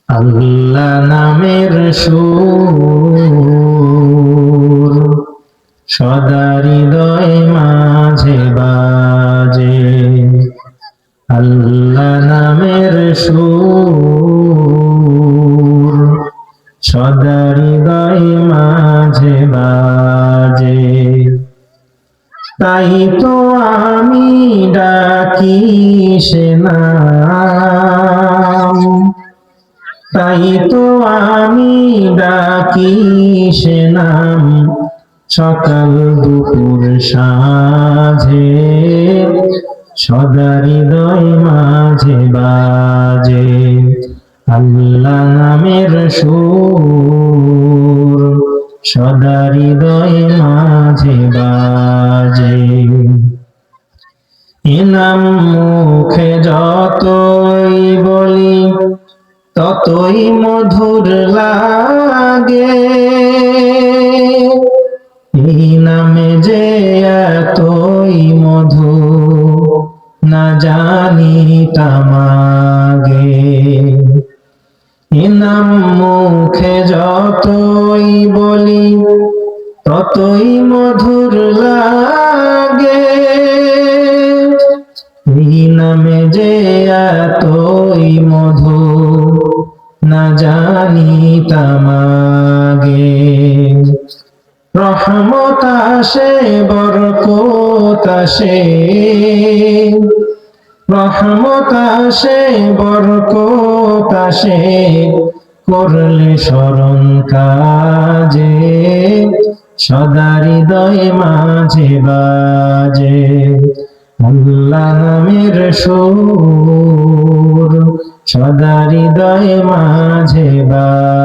আল্লাহ নামের সুর সদা হৃদয় মাঝে বাজে। আল্লাহ নামের সুর সদা হৃদয় মাঝে বাজে। তাই তো আমি ডাকি সে নাম, তাই তো আমি ডাকি সে নাম, সকাল দুপুর সাঁঝে সদা হৃদয় মাঝে বাজে। আল্লাহ নামের সুর সদা হৃদয় মাঝে বাজে। এ নাম মুখে যতই বলি ততই মধুর লাগে। এই নামে যে এতই মধু না জানিতাম আগে। এ নাম মুখে যতই বলি ততই মধুর লাগে। এই নামে যে এতই মধু না জানিতাম আগে। রহমত আসে বরকত আসে, রহমত আসে বরকত আসে, করলে স্মরণ কাজে সদা হৃদয় মাঝে বাজে। আল্লাহ নামের সুর সদা হৃদয় মাঝে বাজে।